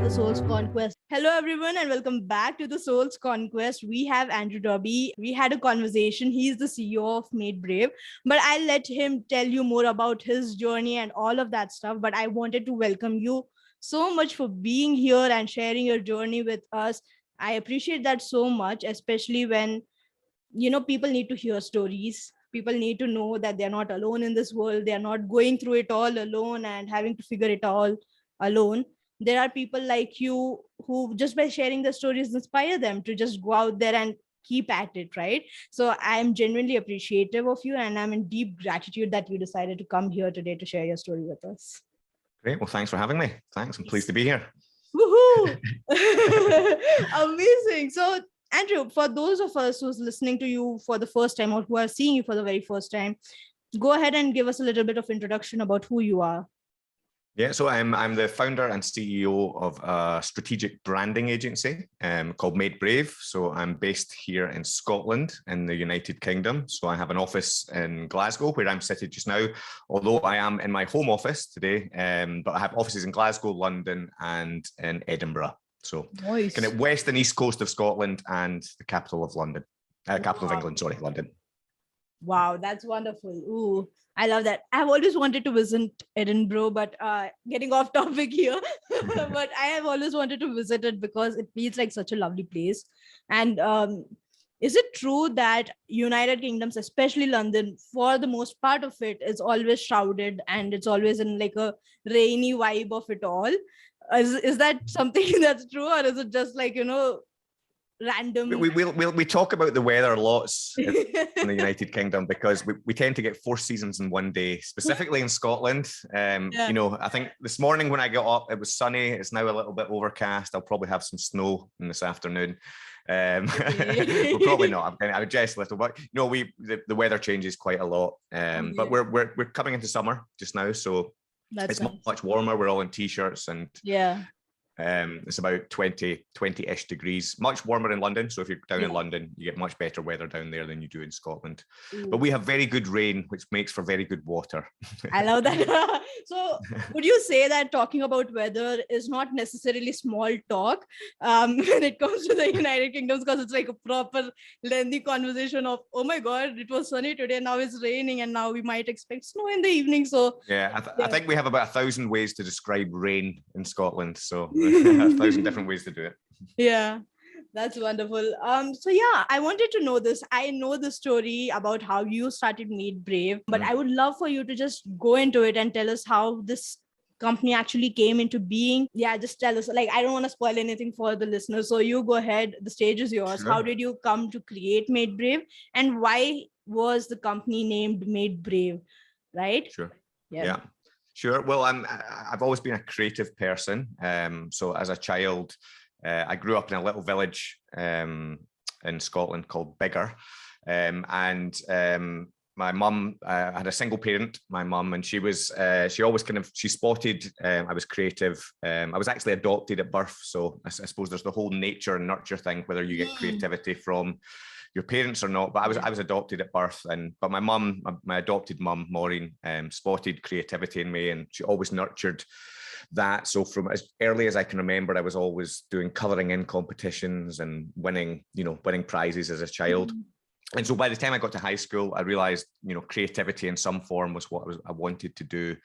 the Soul's Conquest. Hello, everyone, and welcome back to the Soul's Conquest. We have Andrew Dobbie. We had a conversation. He's the CEO of Made Brave, but I'll let him tell you more about his journey and all of that stuff. But I wanted to welcome you so much for being here and sharing your journey with us. I appreciate that so much, especially when, people need to hear stories. People need to know that they're not alone in this world. They're not going through it all alone and having to figure it all alone. There are people like you who just by sharing the stories inspire them to just go out there and keep at it, right? So I'm genuinely appreciative of you, and I'm in deep gratitude that you decided to come here today to share your story with us. Great. Well, thanks for having me. Thanks. I'm pleased to be here. Woohoo! Amazing. So Andrew, for those of us who's listening to you for the first time or who are seeing you for the very first time, go ahead and give us a little bit of introduction about who you are. Yeah, so I'm the founder and CEO of a strategic branding agency called Made Brave. So I'm based here in Scotland in the United Kingdom. So I have an office in Glasgow where I'm seated just now, although I am in my home office today. But I have offices in Glasgow, London, and in Edinburgh. So Nice. Kind of west and east coast of Scotland and the capital of London, capital of England, sorry, London. Wow, that's wonderful. Ooh, I love that. I've always wanted to visit Edinburgh, but getting off topic here, but I have always wanted to visit it because it feels like such a lovely place. And is it true that United Kingdoms, especially London, for the most part of it, is always shrouded and it's always in like a rainy vibe of it all? Is that something that's true, or is it just like, random? We talk about the weather lots in the United Kingdom because we tend to get 4 seasons in one day, specifically in Scotland. I think this morning when I got up, it was sunny. It's now a little bit overcast. I'll probably have some snow in this afternoon. Well, probably not. I would just a little, but the weather changes quite a lot. But we're coming into summer just now, so it's nice. Much warmer. We're all in t-shirts and it's about 20-ish degrees, much warmer in London. So if you're down in London, you get much better weather down there than you do in Scotland. Ooh. But we have very good rain, which makes for very good water. I love that. So would you say that talking about weather is not necessarily small talk when it comes to the United Kingdom, because it's like a proper lengthy conversation of, oh my God, it was sunny today, now it's raining, and now we might expect snow in the evening. So I think we have about 1,000 ways to describe rain in Scotland. So 1,000 different ways to do it. Yeah, that's wonderful. I wanted to know this. I know the story about how you started Made Brave, but I would love for you to just go into it and tell us how this company actually came into being. Yeah, just tell us. Like, I don't want to spoil anything for the listeners, so you go ahead. The stage is yours. Sure. How did you come to create Made Brave, and why was the company named Made Brave? Right? Sure. Yeah. Sure. Well, I've always been a creative person. So as a child, I grew up in a little village in Scotland called Biggar. My mum, I had a single parent, my mum, and she always she spotted I was creative. I was actually adopted at birth. So I suppose there's the whole nature and nurture thing, whether you get creativity from your parents or not, but I was adopted at birth, but my adopted mum, Maureen, spotted creativity in me, and she always nurtured that. So from as early as I can remember, I was always doing colouring in competitions and winning prizes as a child. And so by the time I got to high school, I realized, creativity in some form was what I wanted to do.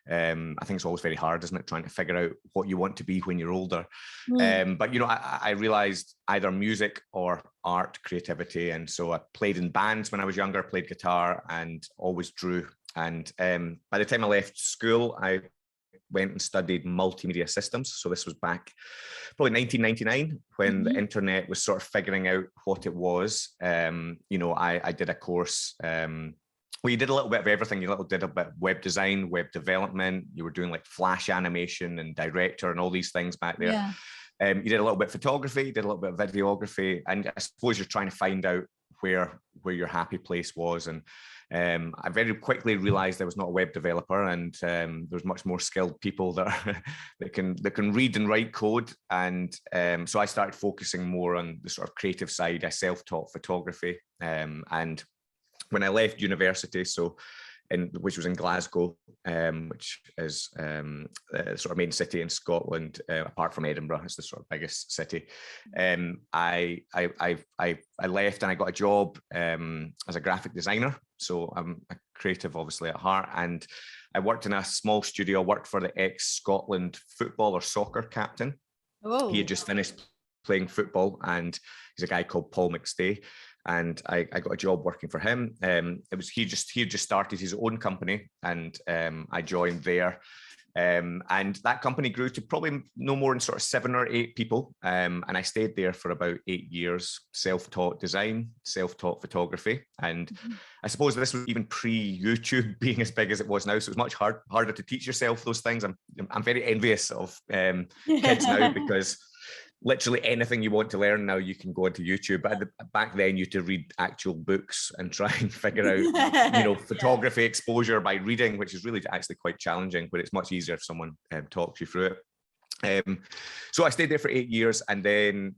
I think it's always very hard, isn't it, trying to figure out what you want to be when you're older. But I realized either music or art, creativity, and so I played in bands when I was younger, played guitar, and always drew. And by the time I left school, I went and studied multimedia systems. So this was back probably 1999 when the internet was sort of figuring out what it was. I did a course. Well, you did a little bit of everything. You did a bit of web design, web development. You were doing like flash animation and director and all these things back there. Yeah. You did a little bit of photography, did a little bit of videography, and I suppose you're trying to find out where your happy place was. And I very quickly realized I was not a web developer, and there's much more skilled people that can read and write code. And so I started focusing more on the sort of creative side. I self-taught photography, and when I left university, so which was in Glasgow, which is the sort of main city in Scotland, apart from Edinburgh. It's the sort of biggest city. I left and I got a job as a graphic designer. So I'm a creative, obviously, at heart. And I worked in a small studio, worked for the ex-Scotland football or soccer captain. Oh. He had just finished playing football, and he's a guy called Paul McStay. And I got a job working for him. He had just started his own company, and I joined there. And that company grew to probably no more than sort of 7 or 8 people. And I stayed there for about 8 years, self-taught design, self-taught photography. And I suppose this was even pre-YouTube being as big as it was now. So it was much harder to teach yourself those things. I'm very envious of kids now, because literally anything you want to learn now, you can go into YouTube. But back then, you had to read actual books and try and figure out, photography exposure by reading, which is really actually quite challenging, but it's much easier if someone talks you through it. So I stayed there for 8 years. And then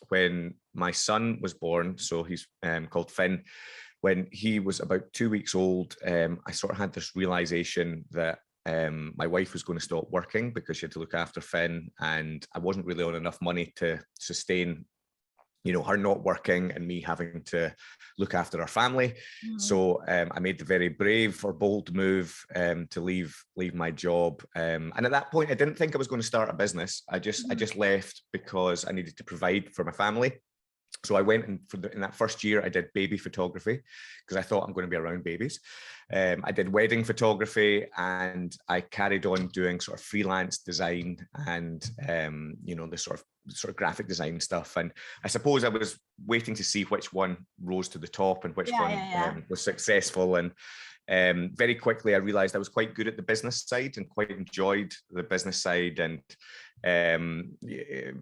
when my son was born, so he's called Finn, when he was about 2 weeks old, I sort of had this realization that my wife was going to stop working because she had to look after Finn, and I wasn't really on enough money to sustain, her not working and me having to look after our family. So I made the very brave or bold move to leave my job. And at that point, I didn't think I was going to start a business. I just left because I needed to provide for my family. So I went in that first year, I did baby photography because I thought I'm going to be around babies. I did wedding photography, and I carried on doing sort of freelance design and, the sort of graphic design stuff. And I suppose I was waiting to see which one rose to the top and which one was successful. And very quickly, I realized I was quite good at the business side and quite enjoyed the business side. And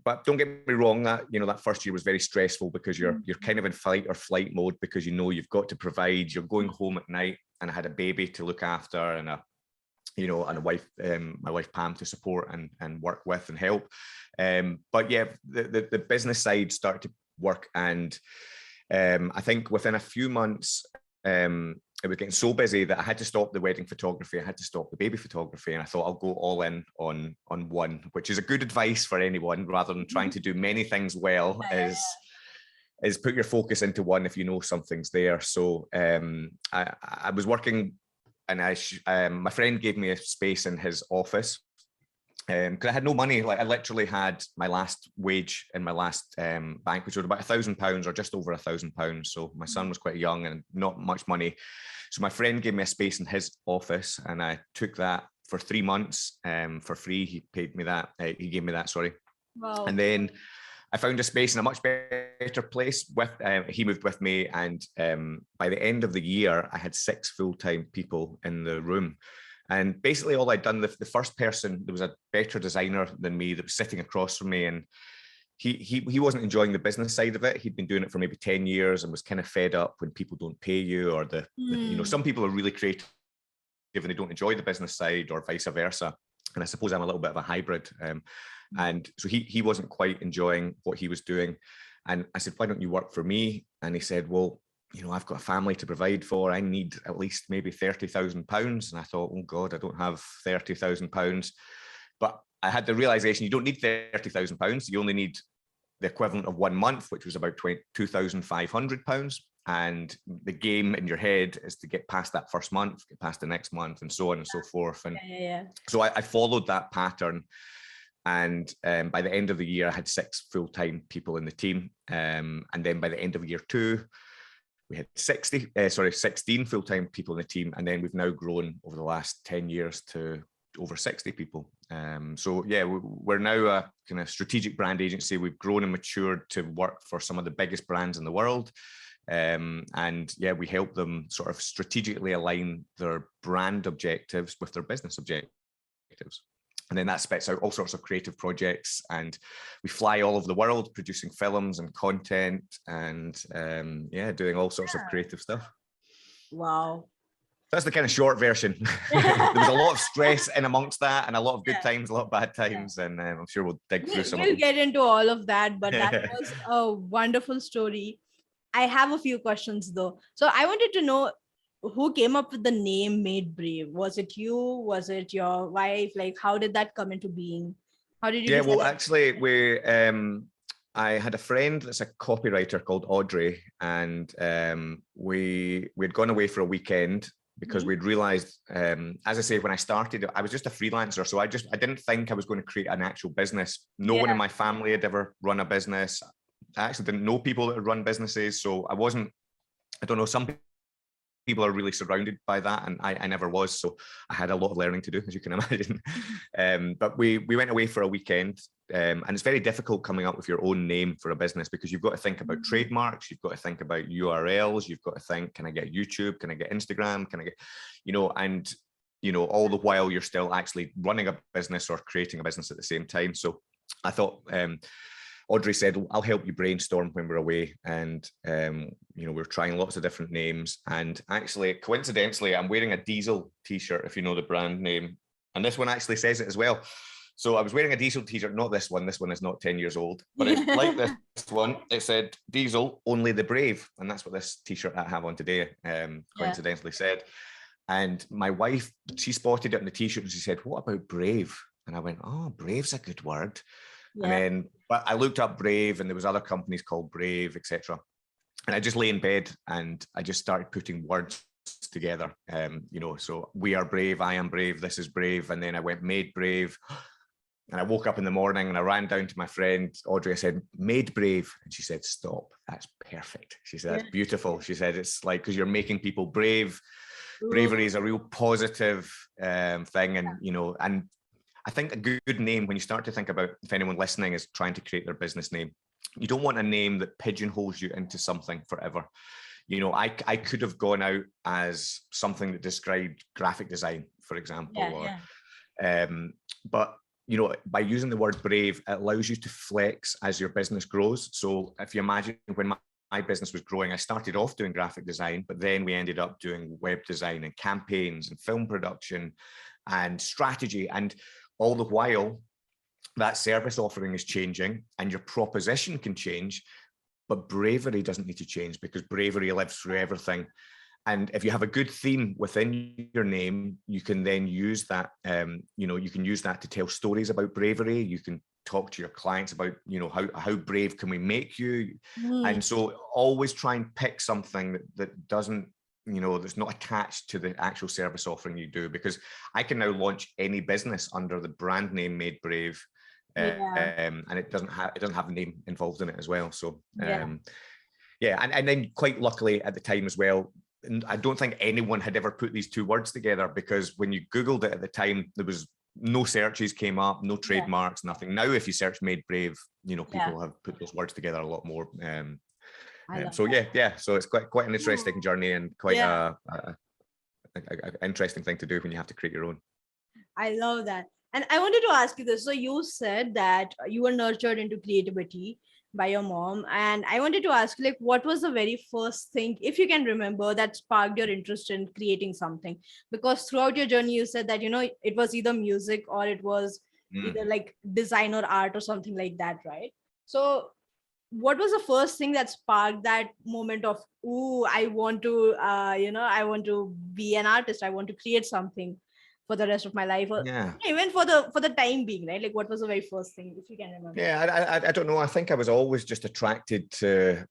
but don't get me wrong, that first year was very stressful because you're kind of in fight or flight mode, because you've got to provide. You're going home at night, and I had a baby to look after, and and a wife, my wife Pam, to support and work with and help. But yeah, the business side started to work, and I think within a few months, it was getting so busy that I had to stop the wedding photography. I had to stop the baby photography. And I thought I'll go all in on one, which is a good advice for anyone, rather than trying to do many things well, is put your focus into one if you know something's there. So I was working, and my friend gave me a space in his office because I had no money. Like, I literally had my last wage in my last bank, which was about £1,000 or just over £1,000. So my son was quite young and not much money. So my friend gave me a space in his office, and I took that for 3 months for free. He paid me that. He gave me that, sorry. Wow. And then I found a space in a much better place. He moved with me, and by the end of the year, I had 6 full-time people in the room. And basically all I'd done, the first person, there was a better designer than me that was sitting across from me, and he wasn't enjoying the business side of it. He'd been doing it for maybe 10 years and was kind of fed up when people don't pay you, or some people are really creative and they don't enjoy the business side, or vice versa. And I suppose I'm a little bit of a hybrid. And so he wasn't quite enjoying what he was doing. And I said, why don't you work for me? And he said, well, I've got a family to provide for. I need at least maybe £30,000. And I thought, oh God, I don't have £30,000. But I had the realization you don't need £30,000. You only need the equivalent of 1 month, which was about £2,500. And the game in your head is to get past that first month, get past the next month, and so on and so forth. And so I followed that pattern. And by the end of the year, I had 6 full-time people in the team. And then by the end of year 2, we had 16 full-time people in the team. And then we've now grown over the last 10 years to over 60 people. So yeah, we're now a kind of strategic brand agency. We've grown and matured to work for some of the biggest brands in the world. And yeah, we help them sort of strategically align their brand objectives with their business objectives. And then that spits out all sorts of creative projects, and we fly all over the world producing films and content and doing all sorts of creative stuff. Wow. That's the kind of short version. There was a lot of stress in amongst that, and a lot of good times, a lot of bad times, and I'm sure we'll dig through some of them. We'll get into all of that, but that was a wonderful story. I have a few questions though. So I wanted to know, who came up with the name Made Brave? Was it you? Was it your wife? Like, how did that come into being? How did you Yeah, decide? well, actually, I had a friend that's a copywriter called Audrey, and we'd gone away for a weekend because we'd realized, as I say, when I started, I was just a freelancer. So I didn't think I was going to create an actual business. No one in my family had ever run a business. I actually didn't know people that had run businesses. So I don't know, some people are really surrounded by that, and I never was. So I had a lot of learning to do, as you can imagine. But we went away for a weekend, and it's very difficult coming up with your own name for a business because you've got to think about trademarks, you've got to think about URLs, you've got to think, can I get YouTube, can I get Instagram, can I get, and all the while you're still actually running a business or creating a business at the same time. So I thought, Audrey said, I'll help you brainstorm when we're away. And, we're trying lots of different names. And actually, coincidentally, I'm wearing a Diesel t-shirt, if you know the brand name. And this one actually says it as well. So I was wearing a Diesel t-shirt, not this one. This one is not 10 years old, but it's like this one. It said, Diesel, only the brave. And that's what this t-shirt I have on today coincidentally said. And my wife, she spotted it in the t-shirt and she said, what about brave? And I went, oh, brave's a good word. And then, but I looked up Brave, and there was other companies called Brave, etc. And I just lay in bed and I just started putting words together. So we are brave, I am brave, this is brave. And then I went Made Brave. And I woke up in the morning and I ran down to my friend Audrey. I said, Made Brave. And she said, stop, that's perfect. She said, that's beautiful. She said, it's like, because you're making people brave. Bravery is a real positive thing. And, and I think a good name, when you start to think about, if anyone listening is trying to create their business name, you don't want a name that pigeonholes you into something forever. I could have gone out as something that described graphic design, for example, but by using the word brave, it allows you to flex as your business grows. So if you imagine when my business was growing, I started off doing graphic design, but then we ended up doing web design and campaigns and film production and strategy. And all the while, that service offering is changing and your proposition can change, but bravery doesn't need to change because bravery lives through everything. And if you have a good theme within your name, you can then use that, you can use that to tell stories about bravery. You can talk to your clients about, how brave can we make you? And so always try and pick something that doesn't, that's not attached to the actual service offering you do, because I can now launch any business under the brand name Made Brave, and it doesn't have a name involved in it as well. So and then quite luckily at the time as well, and I don't think anyone had ever put these two words together, because when you Googled it at the time, there was no searches came up, no trademarks, nothing. Now, if you search Made Brave, people have put those words together a lot more. So it's quite an interesting journey and quite a interesting thing to do when you have to create your own. I love that. And I wanted to ask you this. So you said that you were nurtured into creativity by your mom. And I wanted to ask, like, what was the very first thing, if you can remember, that sparked your interest in creating something? Because throughout your journey, you said that, it was either music or it was either like design or art or something like that, right? So what was the first thing that sparked that moment of, ooh, I want to, I want to be an artist. I want to create something for the rest of my life, or even for the time being, right? Like, what was the very first thing, if you can remember? I don't know. I think I was always just attracted to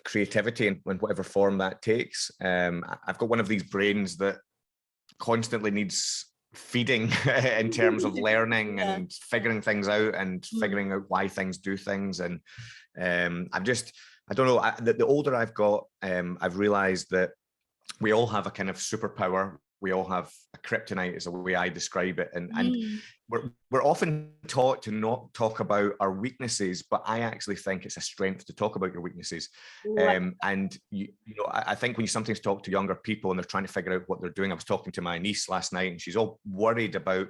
creativity in whatever form that takes. I've got one of these brains that constantly needs feeding in terms of learning and figuring things out and figuring out why things do things. And I don't know, the older I've got, I've realized that we all have a kind of superpower. We all have a kryptonite, is the way I describe it. And we're often taught to not talk about our weaknesses, but I actually think it's a strength to talk about your weaknesses. And I think when you sometimes talk to younger people and they're trying to figure out what they're doing, I was talking to my niece last night and she's all worried about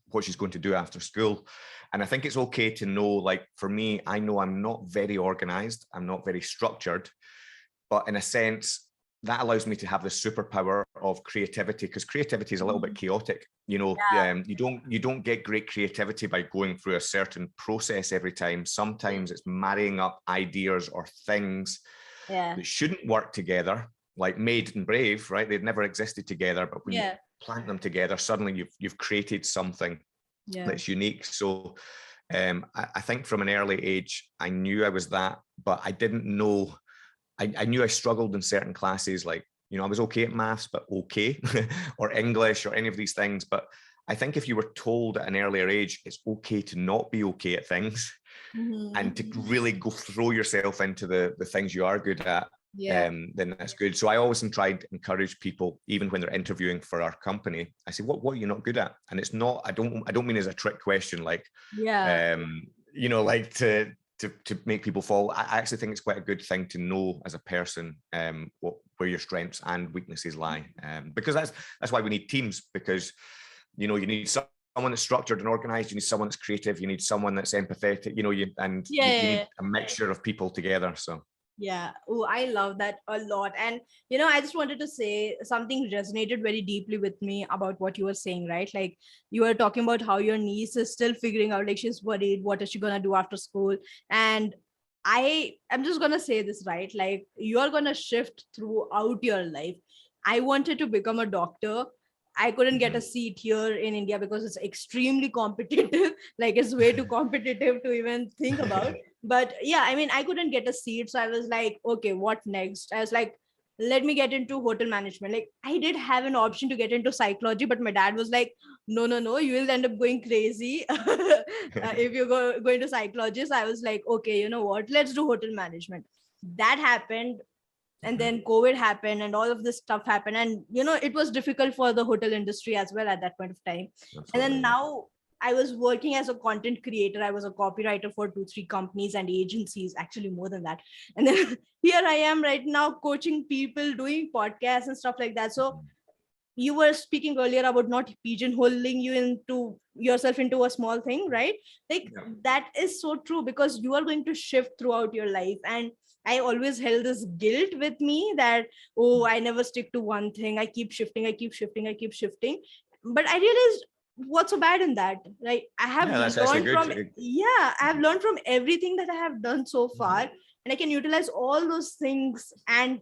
what she's going to do after school. And I think it's okay to know, like, for me, I know I'm not very organized, I'm not very structured, but in a sense, that allows me to have the superpower of creativity, because creativity is a little bit chaotic. You don't get great creativity by going through a certain process every time. Sometimes it's marrying up ideas or things Yeah. that shouldn't work together, like Made and Brave, right? They'd never existed together, but when you plant them together, suddenly you've created something that's unique. So I think from an early age, I knew I was that, but I didn't know. I knew I struggled in certain classes, like, I was okay at maths, but okay, or English or any of these things. But I think if you were told at an earlier age, it's okay to not be okay at things, and to really go throw yourself into the things you are good at, then that's good. So I always tried to encourage people, even when they're interviewing for our company, I say, what are you not good at? And it's not, I don't mean as a trick question, like, like to make people fall. I actually think it's quite a good thing to know as a person where your strengths and weaknesses lie, because that's why we need teams, because you need someone that's structured and organized, you need someone that's creative, you need someone that's empathetic, you need a mixture of people together. So I love that a lot. And I just wanted to say something resonated very deeply with me about what you were saying, right? Like, you were talking about how your niece is still figuring out, like, she's worried, what is she gonna do after school? And I'm just gonna say this, right? Like, you're gonna shift throughout your life. I wanted to become a doctor. I couldn't get a seat here in India because it's extremely competitive. Like, it's way too competitive to even think about. But yeah, I mean, I couldn't get a seat. So I was like, okay, what next? I was like, let me get into hotel management. Like, I did have an option to get into psychology, but my dad was like, no, you will end up going crazy if you go into psychology. So I was like, okay, you know what? Let's do hotel management. That happened. And then COVID happened and all of this stuff happened. And, it was difficult for the hotel industry as well at that point of time. Absolutely. And then now I was working as a content creator. I was a copywriter for 2-3 companies and agencies, actually more than that. And then here I am right now coaching people, doing podcasts and stuff like that. So you were speaking earlier about not pigeonholing yourself into a small thing, right? Like, that is so true, because you are going to shift throughout your life. And I always held this guilt with me that, I never stick to one thing. I keep shifting. But I realized, what's so bad in that? Right? I have learned from everything that I have done so far, and I can utilize all those things and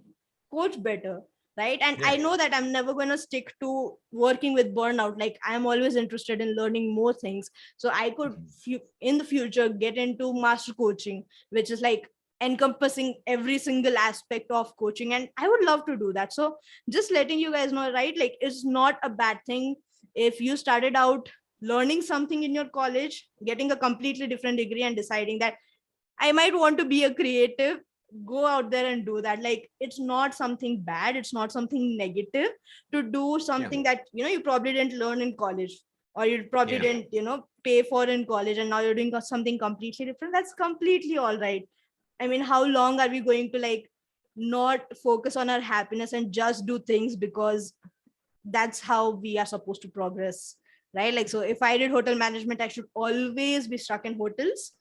coach better. Right. And I know that I'm never going to stick to working with burnout. Like, I'm always interested in learning more things. So I could in the future get into master coaching, which is like encompassing every single aspect of coaching. And I would love to do that. So just letting you guys know, right? Like, it's not a bad thing if you started out learning something in your college, getting a completely different degree and deciding that I might want to be a creative. Go out there and do that. Like, it's not something bad, it's not something negative to do something that you probably didn't learn in college, or you probably didn't pay for in college, and now you're doing something completely different. That's completely all right. I mean, how long are we going to like not focus on our happiness and just do things because that's how we are supposed to progress, right? Like, so if I did hotel management, I should always be stuck in hotels.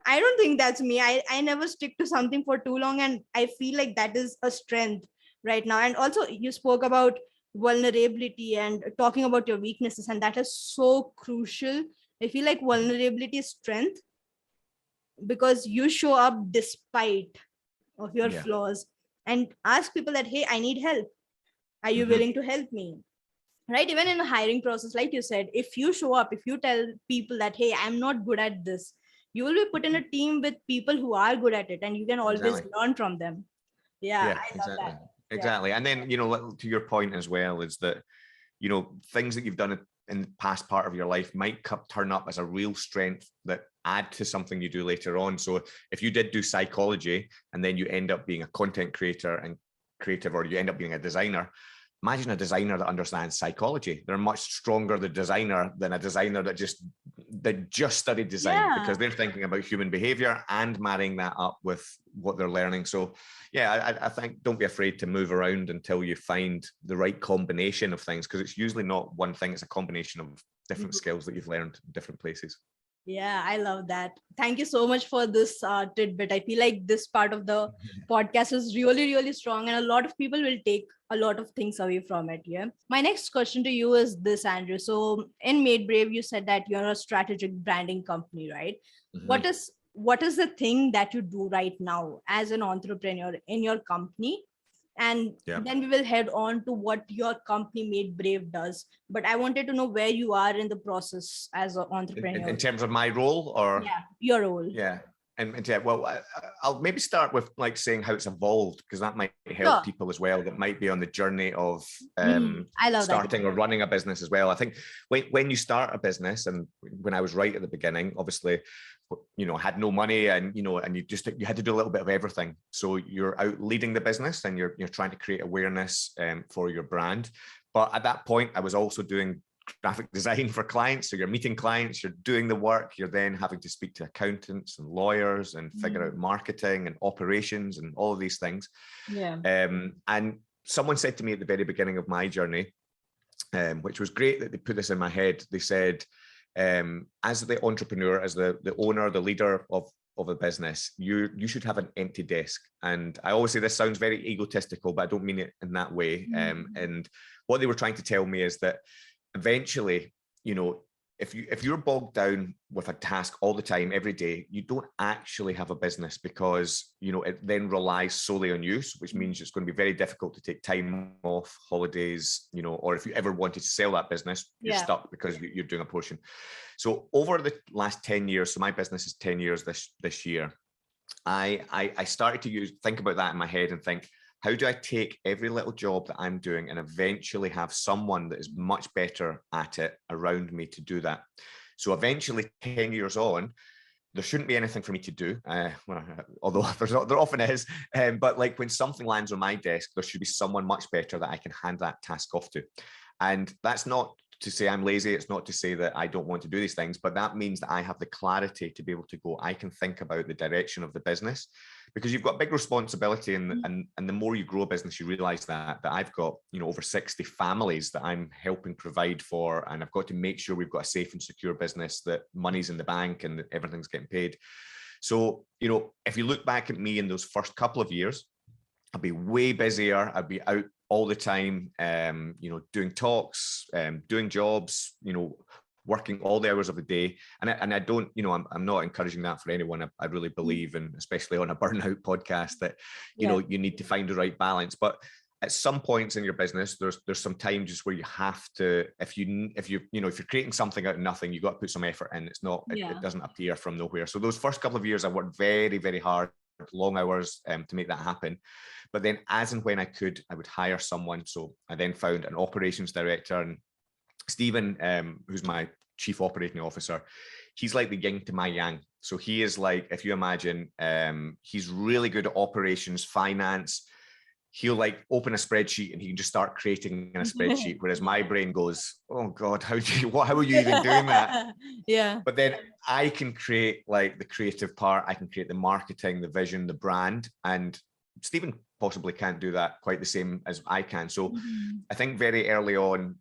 I don't think that's me. I never stick to something for too long. And I feel like that is a strength right now. And also, you spoke about vulnerability and talking about your weaknesses. And that is so crucial. I feel like vulnerability is strength, because you show up despite of your flaws and ask people that, hey, I need help. Are you willing to help me? Right? Even in a hiring process, like you said, if you show up, if you tell people that, hey, I'm not good at this, you will be put in a team with people who are good at it, and you can always learn from them. I love that. Exactly. And then, to your point as well, is that, things that you've done in the past part of your life might turn up as a real strength that add to something you do later on. So if you did do psychology and then you end up being a content creator and creative, or you end up being a designer, imagine a designer that understands psychology. They're much stronger, the designer, than a designer that just studied design, because they're thinking about human behavior and marrying that up with what they're learning. So I think don't be afraid to move around until you find the right combination of things, because it's usually not one thing, it's a combination of different skills that you've learned in different places. Yeah, I love that. Thank you so much for this tidbit. I feel like this part of the podcast is really, really strong, and a lot of people will take a lot of things away from it. Yeah. My next question to you is this, Andrew. So in Made Brave, you said that you're a strategic branding company, right? what is the thing that you do right now as an entrepreneur in your company? And then we will head on to what your company Made Brave does. But I wanted to know where you are in the process as an entrepreneur. In terms of my role, or your role. And yeah, well, I'll maybe start with like saying how it's evolved, because that might help people as well that might be on the journey of starting or running a business as well. I think when you start a business, and when I was right at the beginning, obviously, had no money, and you had to do a little bit of everything. So you're out leading the business, and you're trying to create awareness for your brand. But at that point, I was also doing graphic design for clients. So you're meeting clients, you're doing the work, you're then having to speak to accountants and lawyers and figure out marketing and operations and all of these things. And someone said to me at the very beginning of my journey, which was great that they put this in my head. They said, as the entrepreneur, as the owner, the leader of a business, you should have an empty desk. And I always say this sounds very egotistical, but I don't mean it in that way. And what they were trying to tell me is that eventually, if you're bogged down with a task all the time, every day, you don't actually have a business, because, it then relies solely on you, which means it's going to be very difficult to take time off, holidays, or if you ever wanted to sell that business, you're stuck because you're doing a portion. So over the last 10 years, so my business is 10 years this year, I started to think about that in my head and think, how do I take every little job that I'm doing and eventually have someone that is much better at it around me to do that? So eventually, 10 years on, there shouldn't be anything for me to do, although there often is. But like when something lands on my desk, there should be someone much better that I can hand that task off to. And that's not to say I'm lazy. It's not to say that I don't want to do these things, but that means that I have the clarity to be able to go, I can think about the direction of the business, because you've got big responsibility. And the more you grow a business, you realize that I've got, over 60 families that I'm helping provide for. And I've got to make sure we've got a safe and secure business, that money's in the bank and that everything's getting paid. So, if you look back at me in those first couple of years, I'd be way busier. I'd be out all the time, doing talks, doing jobs, working all the hours of the day. And I don't, I'm not encouraging that for anyone. I really believe, and especially on a burnout podcast, that, you need to find the right balance. But at some points in your business, there's some times just where you have to, if you're creating something out of nothing, you got to put some effort in. It's not, it doesn't appear from nowhere. So those first couple of years, I worked very, very hard, long hours to make that happen. But then as and when I could, I would hire someone. So I then found an operations director, and Stephen, who's my chief operating officer, he's like the yin to my yang. So he is like, if you imagine, he's really good at operations, finance. He'll like open a spreadsheet and he can just start creating in a spreadsheet. Whereas my brain goes, oh God, how are you even doing that? But then I can create like the creative part. I can create the marketing, the vision, the brand. And Stephen possibly can't do that quite the same as I can. So I think very early on,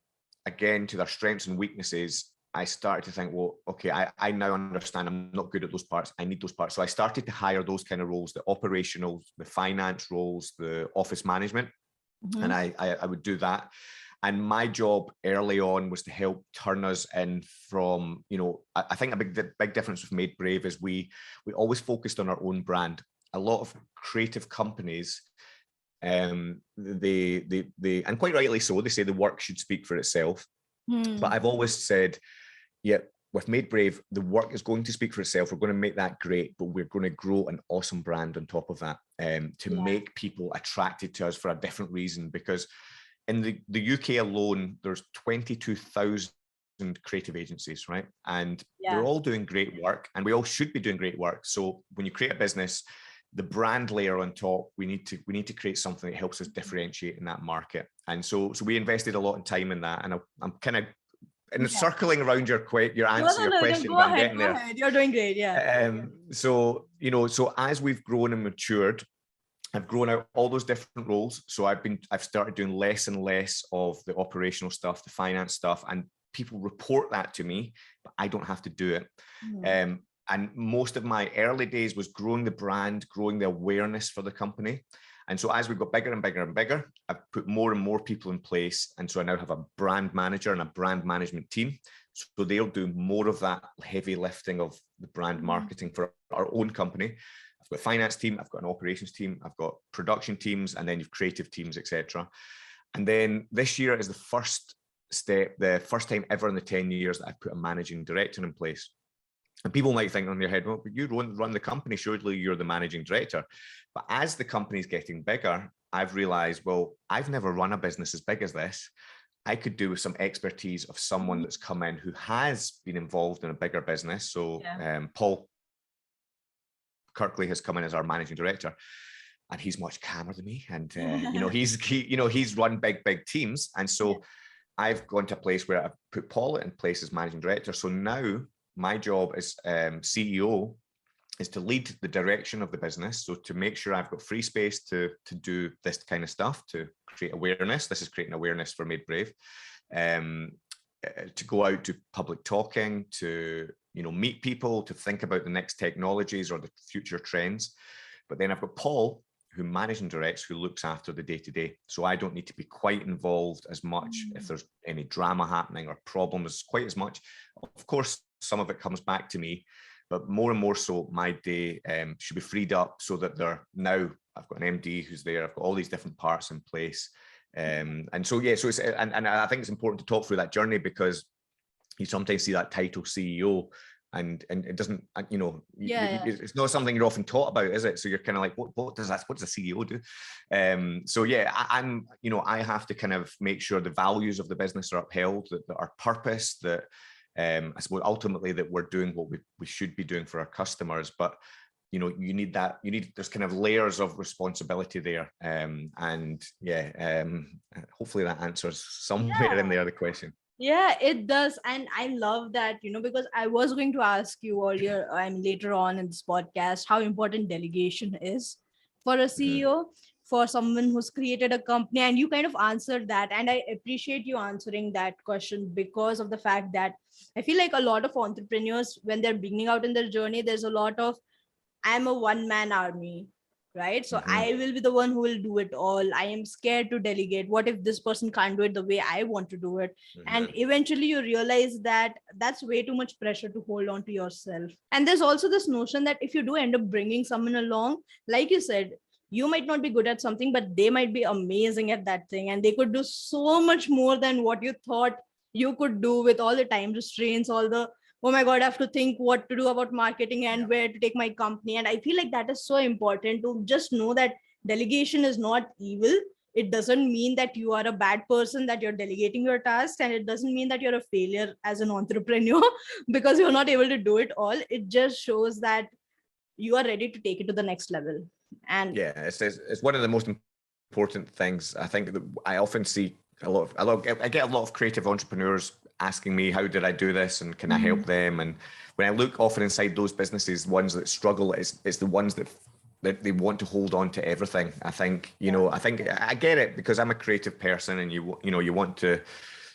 again, to their strengths and weaknesses, I started to think, well, okay, I now understand I'm not good at those parts. I need those parts. So I started to hire those kind of roles, the operational, the finance roles, the office management. And I would do that. And my job early on was to help turn us in from, I think a big difference with Made Brave is we always focused on our own brand. A lot of creative companies, they and quite rightly so, they say the work should speak for itself. But I've always said, with Made Brave, the work is going to speak for itself. We're going to make that great, but we're going to grow an awesome brand on top of that, to make people attracted to us for a different reason. Because in the UK alone, there's 22,000 creative agencies, right? And they're all doing great work, and we all should be doing great work. So when you create a business, the brand layer on top, we need to create something that helps us differentiate in that market. And so we invested a lot of time in that. And I'm kind of circling around your answer, your question, but I'm getting there. You're doing great, So as we've grown and matured, I've grown out all those different roles. So I've started doing less and less of the operational stuff, the finance stuff, and people report that to me, but I don't have to do it. And most of my early days was growing the brand, growing the awareness for the company. And so as we got bigger and bigger and bigger, I've put more and more people in place. And so I now have a brand manager and a brand management team. So they'll do more of that heavy lifting of the brand marketing for our own company. I've got a finance team, I've got an operations team, I've got production teams, and then you've creative teams, etc. And then this year is the first step, the first time ever in the 10 years that I've put a managing director in place. And people might think on their head, well, but you run the company, surely you're the managing director. But as the company's getting bigger, I've realized, well, I've never run a business as big as this. I could do with some expertise of someone that's come in who has been involved in a bigger business. So Paul Kirkley has come in as our managing director, and he's much calmer than me. And he's run big teams. And so I've gone to a place where I've put Paul in place as managing director. So now my job as CEO is to lead the direction of the business. So to make sure I've got free space to do this kind of stuff, to create awareness. This is creating awareness for Made Brave. To go out to public talking, to meet people, to think about the next technologies or the future trends. But then I've got Paul, who manages and directs, who looks after the day-to-day. So I don't need to be quite involved as much if there's any drama happening or problems, quite as much. Of course, some of it comes back to me, but more and more so, my day should be freed up so that now I've got an MD who's there. I've got all these different parts in place. And so it's, and I think it's important to talk through that journey, because you sometimes see that title CEO and it doesn't, it's not something you're often taught about, is it? So you're kind of like, what does that, what does a CEO do? I have to kind of make sure the values of the business are upheld, that our purpose, that I suppose ultimately that we're doing what we should be doing for our customers. But there's kind of layers of responsibility there. Hopefully that answers somewhere in there the question. Yeah, it does. And I love that, because I was going to ask you earlier, later on in this podcast, how important delegation is for a CEO, for someone who's created a company. And you kind of answered that. And I appreciate you answering that question, because of the fact that I feel like a lot of entrepreneurs, when they're beginning out in their journey, there's a lot of, I'm a one-man army, right? So I will be the one who will do it all. I am scared to delegate. What if this person can't do it the way I want to do it? And eventually you realize that that's way too much pressure to hold on to yourself. And there's also this notion that if you do end up bringing someone along, like you said, you might not be good at something, but they might be amazing at that thing. And they could do so much more than what you thought you could do, with all the time restraints, all the, oh my God, I have to think what to do about marketing and where to take my company. And I feel like that is so important, to just know that delegation is not evil. It doesn't mean that you are a bad person, that you're delegating your tasks. And it doesn't mean that you're a failure as an entrepreneur because you're not able to do it all. It just shows that you are ready to take it to the next level. And it's one of the most important things. I think that I often see I get a lot of creative entrepreneurs asking me, how did I do this? And can I help them? And when I look often inside those businesses, ones that struggle, it's the ones that they want to hold on to everything. I think, I get it, because I'm a creative person, and you want to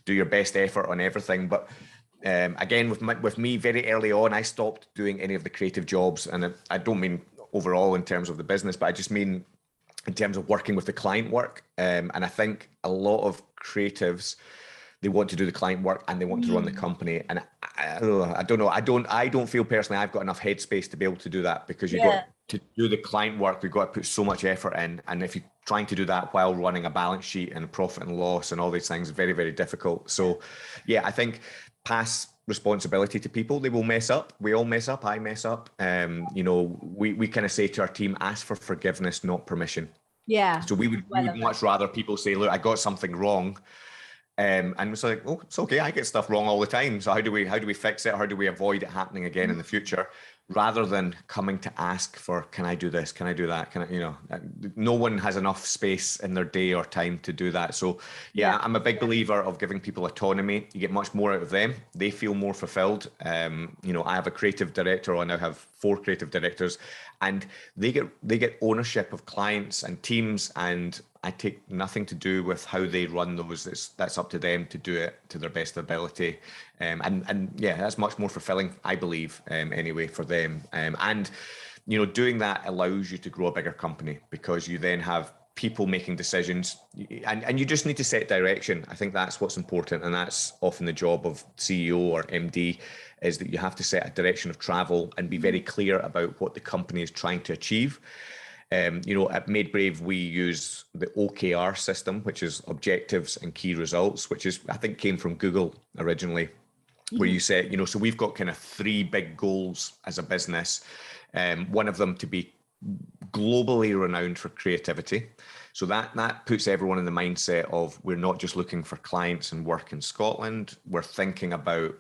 do your best effort on everything. But again, with me very early on, I stopped doing any of the creative jobs. And I don't mean overall in terms of the business, but I just mean in terms of working with the client work. And I think a lot of creatives, they want to do the client work and they want to run the company. And I don't know. I don't feel personally I've got enough headspace to be able to do that, because you've got to do the client work. We've got to put so much effort in. And if you're trying to do that while running a balance sheet and profit and loss and all these things, very, very difficult. So I think pass responsibility to people. They will mess up. We all mess up. I mess up. We kind of say to our team, ask for forgiveness, not permission. Yeah. So we would much rather people say, look, I got something wrong. And it's like, oh, it's okay. I get stuff wrong all the time. So how do we fix it? How do we avoid it happening again in the future? Rather than coming to ask for, can I do this? Can I do that? No one has enough space in their day or time to do that. So I'm a big believer of giving people autonomy. You get much more out of them. They feel more fulfilled. I have a creative director, or I now have 4 creative directors, and they get ownership of clients and teams, and I take nothing to do with how they run those. That's up to them to do it to their best ability. That's much more fulfilling, I believe, anyway, for them. Doing that allows you to grow a bigger company, because you then have people making decisions, and you just need to set direction. I think that's what's important, and that's often the job of CEO or MD, is that you have to set a direction of travel and be very clear about what the company is trying to achieve. At Made Brave, we use the OKR system, which is objectives and key results, which is, I think, came from Google originally, where you set, so we've got kind of 3 big goals as a business. One of them to be globally renowned for creativity. So that puts everyone in the mindset of, we're not just looking for clients and work in Scotland. We're thinking about,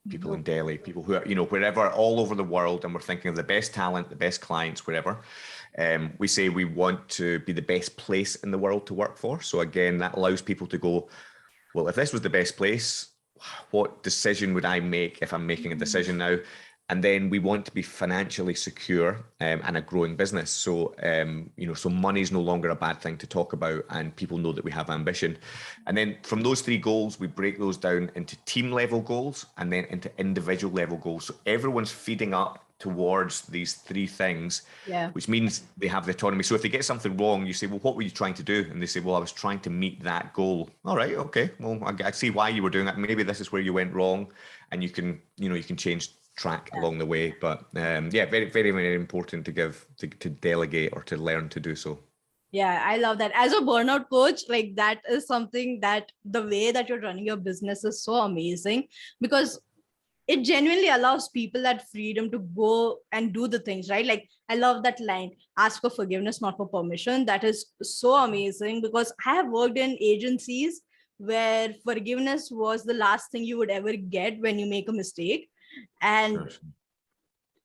people in Delhi, people who are, wherever, all over the world. And we're thinking of the best talent, the best clients, wherever. We say we want to be the best place in the world to work for. So again, that allows people to go, well, if this was the best place, what decision would I make if I'm making a decision now? And then we want to be financially secure and a growing business. So, so money is no longer a bad thing to talk about, and people know that we have ambition. And then from those 3 goals, we break those down into team level goals and then into individual level goals. So everyone's feeding up towards these 3 things, which means they have the autonomy. So if they get something wrong, you say, well, what were you trying to do? And they say, well, I was trying to meet that goal. All right, okay. Well, I see why you were doing that. Maybe this is where you went wrong, and you can change track along the way. But very, very, very important to delegate or to learn to do so. Yeah, I love that. As a burnout coach, like, that is something that the way that you're running your business is so amazing, because it genuinely allows people that freedom to go and do the things, right? Like, I love that line, ask for forgiveness, not for permission. That is so amazing, because I have worked in agencies where forgiveness was the last thing you would ever get when you make a mistake. And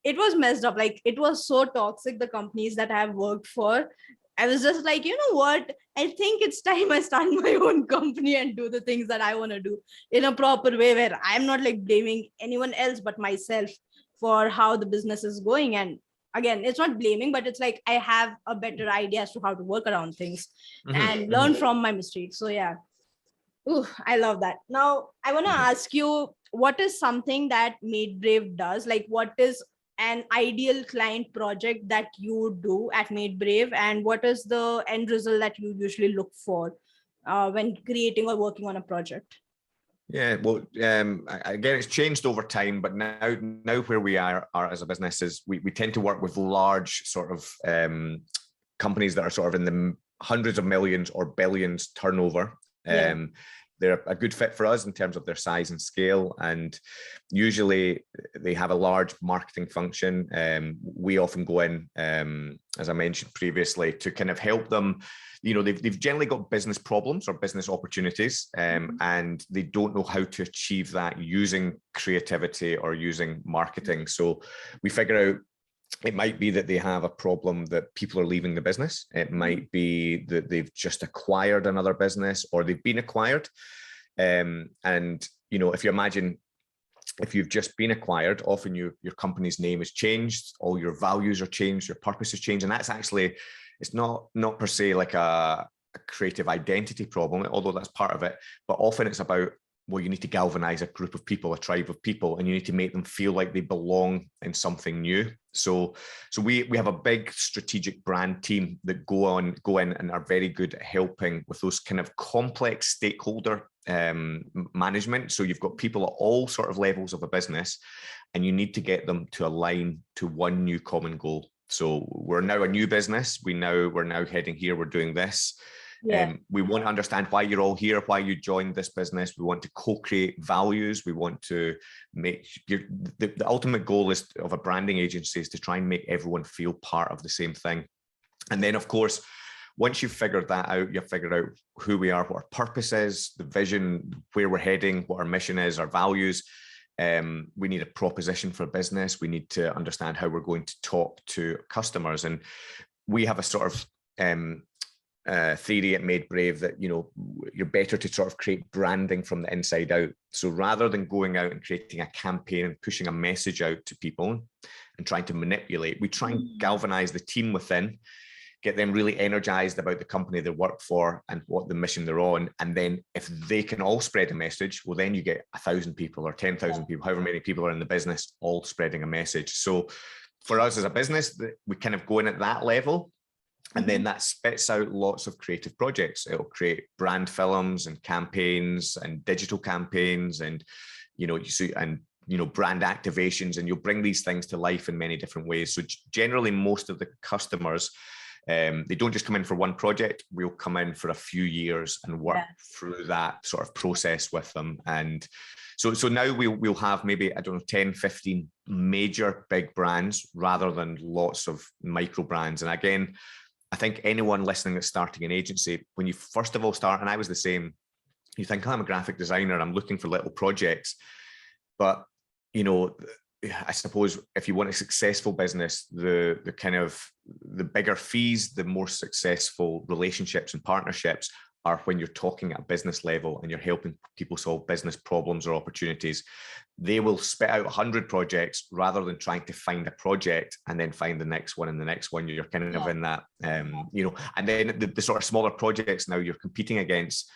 it was messed up. Like, it was so toxic, the companies that I have worked for. I was just like, you know what? I think it's time I start my own company and do the things that I want to do in a proper way, where I'm not like blaming anyone else but myself for how the business is going. And again, it's not blaming, but it's like I have a better idea as to how to work around things and learn from my mistakes. So yeah. Ooh, I love that. Now, I want to ask you, what is something that Made Brave does? Like, what is an ideal client project that you do at Made Brave, and what is the end result that you usually look for when creating or working on a project? Yeah, well, again, it's changed over time, but now where we are as a business is we tend to work with large sort of companies that are sort of in the hundreds of millions or billions turnover. They're a good fit for us in terms of their size and scale, and usually they have a large marketing function. We often go in, as I mentioned previously, to kind of help them. They've generally got business problems or business opportunities, and they don't know how to achieve that using creativity or using marketing. So we figure out, it might be that they have a problem that people are leaving the business. It might be that they've just acquired another business, or they've been acquired. And, if you imagine, if you've just been acquired, often your company's name has changed, all your values are changed, your purpose has changed. And that's actually, it's not per se like a creative identity problem, although that's part of it. But often it's about, well, you need to galvanize a group of people, a tribe of people, and you need to make them feel like they belong in something new. So we have a big strategic brand team that go in and are very good at helping with those kind of complex stakeholder management. So you've got people at all sort of levels of a business, and you need to get them to align to one new common goal. So we're now a new business. We're now heading here. We're doing this. We want to understand why you're all here, why you joined this business. We want to co-create values. We want to make the ultimate goal of a branding agency is to try and make everyone feel part of the same thing. And then, of course, once you've figured that out, you've figured out who we are, what our purpose is, the vision, where we're heading, what our mission is, our values. We need a proposition for business. We need to understand how we're going to talk to customers. And we have a sort of theory at Made Brave that, you're better to sort of create branding from the inside out. So rather than going out and creating a campaign and pushing a message out to people and trying to manipulate, we try and galvanize the team within, get them really energized about the company they work for and what the mission they're on. And then if they can all spread a message, well, then you get 1,000 people or 10,000 people, however many people are in the business, all spreading a message. So for us as a business, we kind of go in at that level. And then that spits out lots of creative projects. It'll create brand films and campaigns and digital campaigns and, brand activations, and you'll bring these things to life in many different ways. So generally, most of the customers, they don't just come in for one project. We'll come in for a few years and work through that sort of process with them. And so now we'll have maybe, 10, 15 major big brands rather than lots of micro brands. And again, I think anyone listening that's starting an agency, when you first of all start, and I was the same, you think, I'm a graphic designer, I'm looking for little projects. But, I suppose if you want a successful business, the bigger fees, the more successful relationships and partnerships are when you're talking at a business level and you're helping people solve business problems or opportunities. They will spit out 100 projects rather than trying to find a project and then find the next one and the next one. You're kind of in that, and then the sort of smaller projects now you're competing against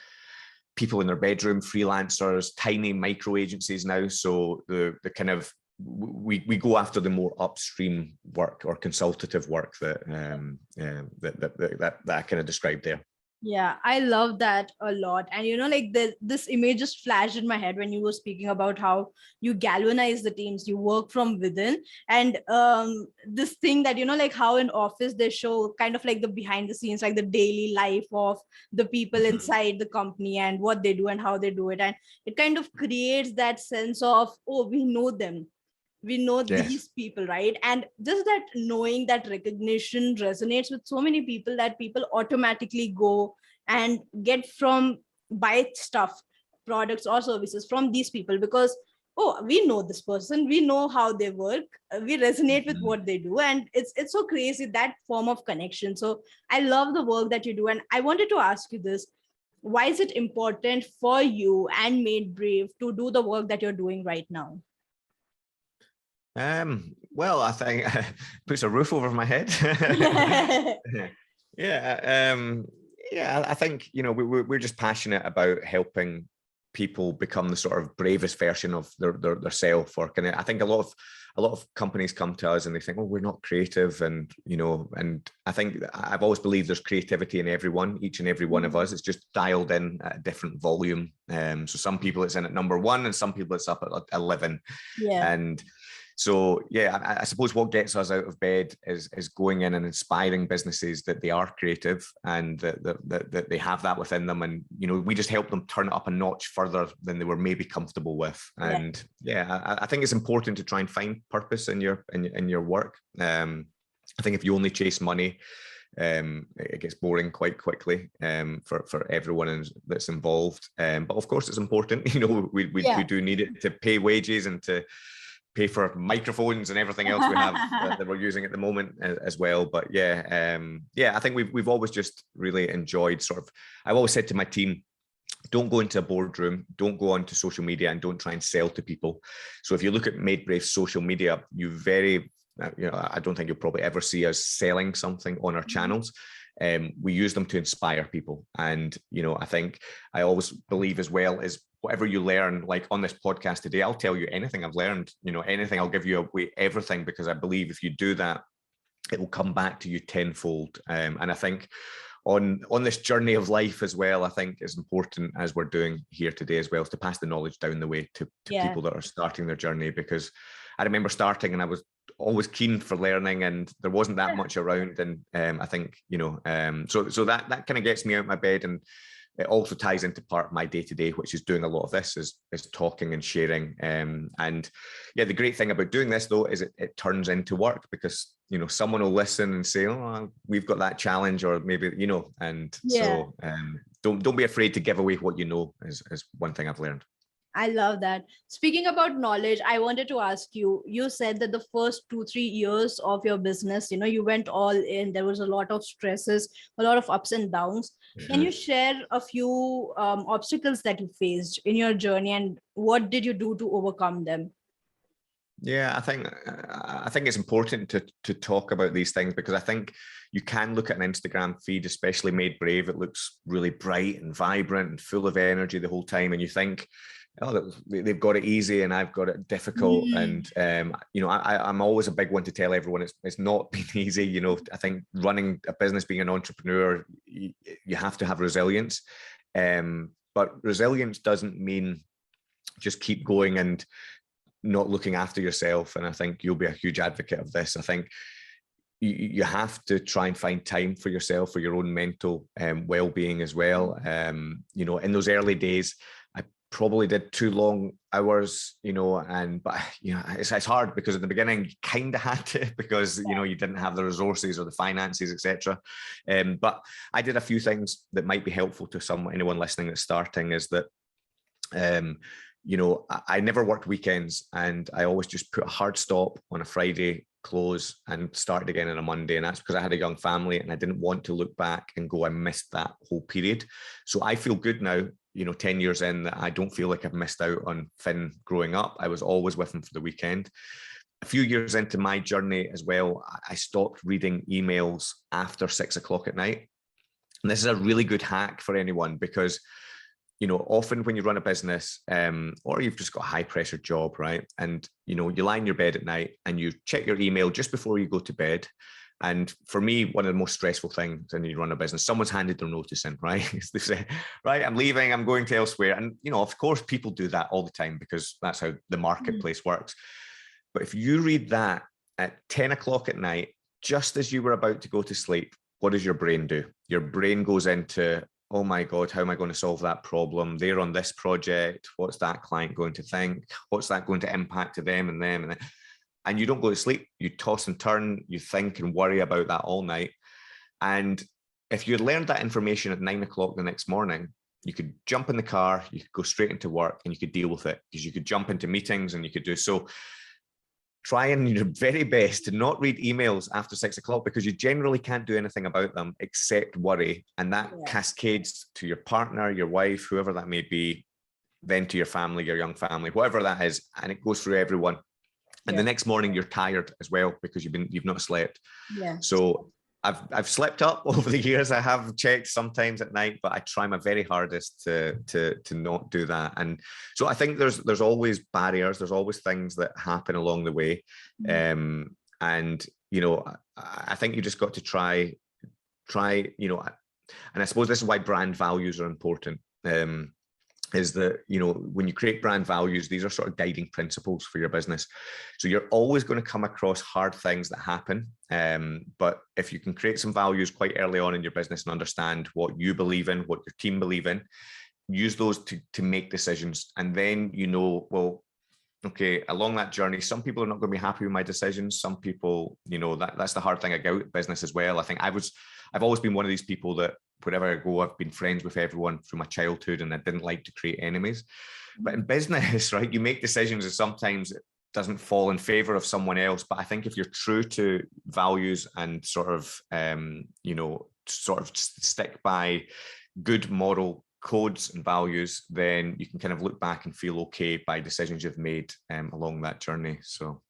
people in their bedroom, freelancers, tiny micro agencies now. So the kind of, we go after the more upstream work or consultative work that I kind of described there. Yeah, I love that a lot. And this image just flashed in my head when you were speaking about how you galvanize the teams, you work from within. And this thing that, how in office they show kind of like the behind the scenes, like the daily life of the people inside the company and what they do and how they do it. And it kind of creates that sense of, oh, we know them. We know these people, right? And just that knowing, that recognition resonates with so many people that people automatically go and buy stuff, products or services from these people because, oh, we know this person, we know how they work, we resonate with what they do. And it's so crazy, that form of connection. So I love the work that you do. And I wanted to ask you this: why is it important for you and Made Brave to do the work that you're doing right now? Well, I think it puts a roof over my head. I think, we're just passionate about helping people become the sort of bravest version of their self. Or I think a lot of companies come to us and they think, oh, we're not creative. And, and I think I've always believed there's creativity in everyone, each and every one of us. It's just dialed in at a different volume. So some people it's in at number 1 and some people it's up at 11. Yeah. And so, I suppose what gets us out of bed is going in and inspiring businesses that they are creative and that they have that within them. And, we just help them turn it up a notch further than they were maybe comfortable with. And I think it's important to try and find purpose in your work. I think if you only chase money, it gets boring quite quickly for everyone that's involved. But of course, it's important. We do need it to pay wages and to pay for microphones and everything else we have that we're using at the moment as well. But I think we've always just really enjoyed I've always said to my team, don't go into a boardroom, don't go onto social media and don't try and sell to people. So if you look at Made Brave social media, I don't think you'll probably ever see us selling something on our channels. We use them to inspire people. And, I think I always believe as well is whatever you learn, like on this podcast today, I'll tell you anything I've learned, anything, I'll give you away everything, because I believe if you do that, it will come back to you tenfold. And I think on this journey of life as well, I think it's important, as we're doing here today as well, is to pass the knowledge down the way to people that are starting their journey. Because I remember starting and I was always keen for learning and there wasn't that much around. And I think, so that kind of gets me out of my bed. And it also ties into part of my day-to-day, which is doing a lot of this, is talking and sharing. And the great thing about doing this though, is it turns into work, because, someone will listen and say, oh, we've got that challenge, or maybe, so don't be afraid to give away what you know is one thing I've learned. I love that. Speaking about knowledge, I wanted to ask you, you said that the first 2-3 years of your business, you went all in, there was a lot of stresses, a lot of ups and downs. Can you share a few obstacles that you faced in your journey and what did you do to overcome them? Yeah, I think it's important to talk about these things, because I think you can look at an Instagram feed, especially Made Brave. It looks really bright and vibrant and full of energy the whole time. And you think, oh, they've got it easy and I've got it difficult. And, you know, I'm always a big one to tell everyone it's not been easy. You know, I think running a business, being an entrepreneur, you have to have resilience. But resilience doesn't mean just keep going and not looking after yourself. And I think you'll be a huge advocate of this. I think you have to try and find time for yourself, for your own mental well-being as well. You know, in those early days, I probably did too long hours, you know, but you know, it's hard because at the beginning you kind of had to, because you know you didn't have the resources or the finances, etc. But I did a few things that might be helpful to anyone listening that's starting. Is that you know, I never worked weekends, and I always just put a hard stop on a Friday, close, and started again on a Monday. And that's because I had a young family and I didn't want to look back and go, I missed that whole period. So I feel good now, you know, 10 years in, that I don't feel like I've missed out on Finn growing up. I was always with him for the weekend. A few years into my journey as well, I stopped reading emails after 6 o'clock at night. And this is a really good hack for anyone, because you know, often when you run a business, or you've just got a high pressure job, right? And, you know, you lie in your bed at night and you check your email just before you go to bed. And for me, one of the most stressful things when you run a business, someone's handed their notice in, right? They say, right, I'm leaving, I'm going to elsewhere. And, you know, of course, people do that all the time because that's how the marketplace works. But if you read that at 10 o'clock at night, just as you were about to go to sleep, what does your brain do? Your brain goes into, oh my God, how am I going to solve that problem? They're on this project. What's that client going to think? What's that going to impact to them and them? And you don't go to sleep. You toss and turn, you think and worry about that all night. And if you learned that information at 9 o'clock the next morning, you could jump in the car, you could go straight into work, and you could deal with it, because you could jump into meetings and you could do so. Trying your very best to not read emails after 6 o'clock, because you generally can't do anything about them except worry. And that cascades to your partner, your wife, whoever that may be, then to your family, your young family, whatever that is. And it goes through everyone. And the next morning you're tired as well, because you've not slept. So I've slept up over the years. I have checked sometimes at night, but I try my very hardest to not do that. And so I think there's always barriers. There's always things that happen along the way. And, you know, I think you just got to try, you know, and I suppose this is why brand values are important. Is that, you know, when you create brand values, these are sort of guiding principles for your business. So you're always going to come across hard things that happen. But if you can create some values quite early on in your business and understand what you believe in, what your team believe in, use those to make decisions. And then, you know, well, okay, along that journey, some people are not going to be happy with my decisions. Some people, you know, that's the hard thing about business as well. I think I've always been one of these people that wherever I go, I've been friends with everyone from my childhood, and I didn't like to create enemies. But in business, right, you make decisions and sometimes it doesn't fall in favor of someone else. But I think if you're true to values and sort of, you know, sort of stick by good moral codes and values, then you can kind of look back and feel okay by decisions you've made along that journey. So,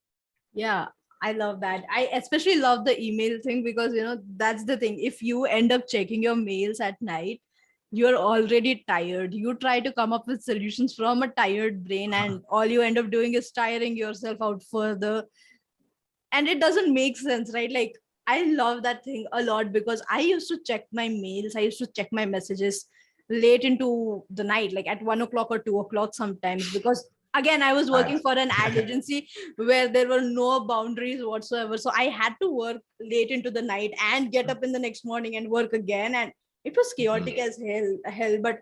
yeah. I love that. I especially love the email thing, because, you know, that's the thing. If you end up checking your mails at night, you're already tired. You try to come up with solutions from a tired brain, and all you end up doing is tiring yourself out further. And it doesn't make sense, right? Like, I love that thing a lot, because I used to check my mails, I used to check my messages late into the night, like at 1 o'clock or 2 o'clock sometimes, because again, I was working for an ad agency where there were no boundaries whatsoever. So I had to work late into the night and get up in the next morning and work again. And it was chaotic as hell. But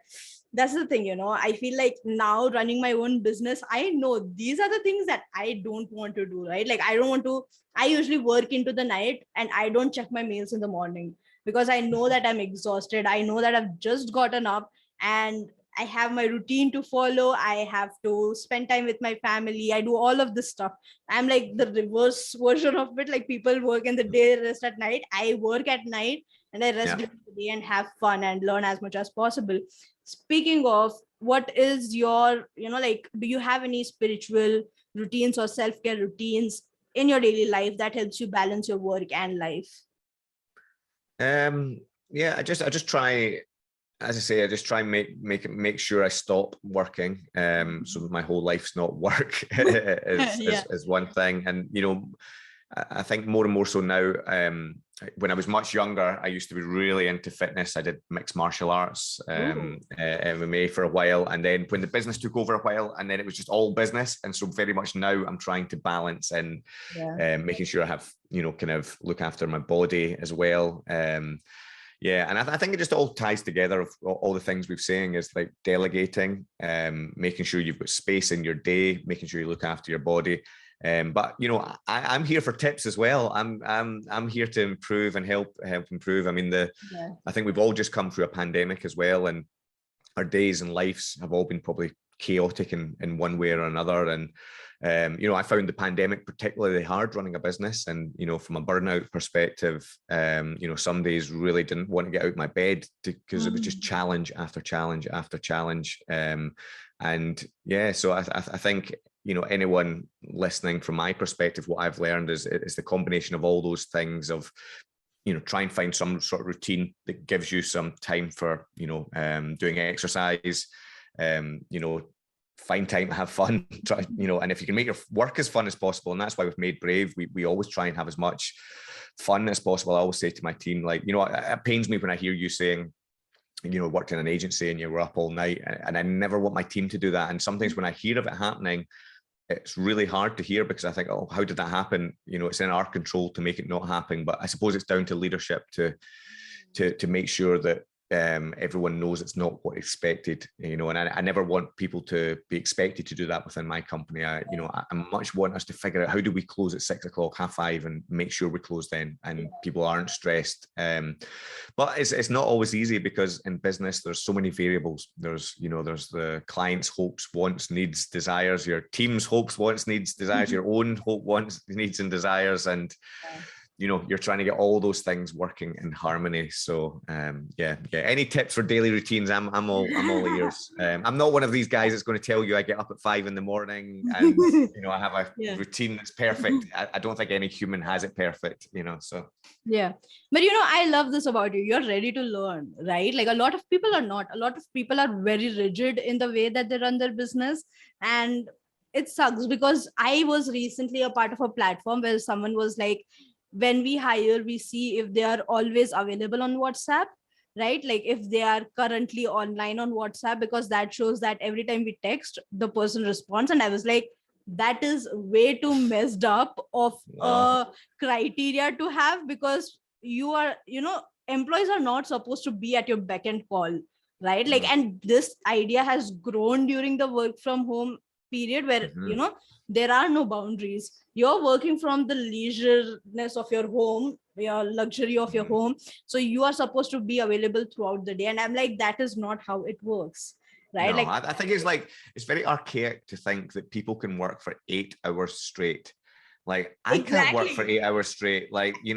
that's the thing, you know, I feel like now running my own business, I know these are the things that I don't want to do, right? Like, I usually work into the night and I don't check my mails in the morning, because I know that I'm exhausted. I know that I've just gotten up and I have my routine to follow. I have to spend time with my family. I do all of this stuff. I'm like the reverse version of it. Like, people work in the day, rest at night. I work at night and I rest during the day and have fun and learn as much as possible. Speaking of, what is your, you know, like, do you have any spiritual routines or self-care routines in your daily life that helps you balance your work and life? yeah, I just try. as I say, I just try and make sure I stop working, so that my whole life's not work is one thing. And I think more and more so now. When I was much younger, I used to be really into fitness. I did mixed martial arts, MMA for a while, and then when the business took over a while, and then it was just all business. And so very much now I'm trying to balance and making sure I have kind of look after my body as well. Yeah, and I think it just all ties together of all the things we've saying is like delegating, making sure you've got space in your day, making sure you look after your body. But I'm here for tips as well. I'm here to improve and help improve. I mean, I think we've all just come through a pandemic as well, and our days and lives have all been probably chaotic in one way or another. And I found the pandemic particularly hard running a business, and from a burnout perspective, some days really didn't want to get out of my bed because it was just challenge after challenge after challenge. And yeah, so I think anyone listening, from my perspective, what I've learned is the combination of all those things of try and find some sort of routine that gives you some time for doing exercise, find time to have fun, try, and if you can make your work as fun as possible. And that's why we've made Brave, we always try and have as much fun as possible. I always say to my team, like, it pains me when I hear you saying, worked in an agency and you were up all night, and I never want my team to do that. And sometimes when I hear of it happening, it's really hard to hear, because I think, oh, how did that happen? It's in our control to make it not happen. But I suppose it's down to leadership to make sure that everyone knows it's not what expected, and I never want people to be expected to do that within my company. I much want us to figure out, how do we close at 6 o'clock, 5:30, and make sure we close then, and people aren't stressed. But it's not always easy, because in business there's so many variables. There's the client's hopes, wants, needs, desires, your team's hopes, wants, needs, desires, your own hope, wants, needs, and desires, and you're trying to get all those things working in harmony. So yeah. Any tips for daily routines? I'm all ears. I'm not one of these guys that's going to tell you I get up at 5 a.m. and I have a routine that's perfect. I don't think any human has it perfect. So yeah, but I love this about you. You're ready to learn, right? Like, a lot of people are not. A lot of people are very rigid in the way that they run their business, and it sucks, because I was recently a part of a platform where someone was like, when we hire, we see if they are always available on WhatsApp, right? Like, if they are currently online on WhatsApp, because that shows that every time we text, the person responds. And I was like, that is way too messed up of a criteria to have, because you are, employees are not supposed to be at your beck and call, right? Like, and this idea has grown during the work from home period, where there are no boundaries. You're working from the leisureness of your home, your luxury of your home, so you are supposed to be available throughout the day. And I'm like, that is not how it works, right? No, like I think it's very archaic to think that people can work for 8 hours straight. Like, I can't work for 8 hours straight. Like, you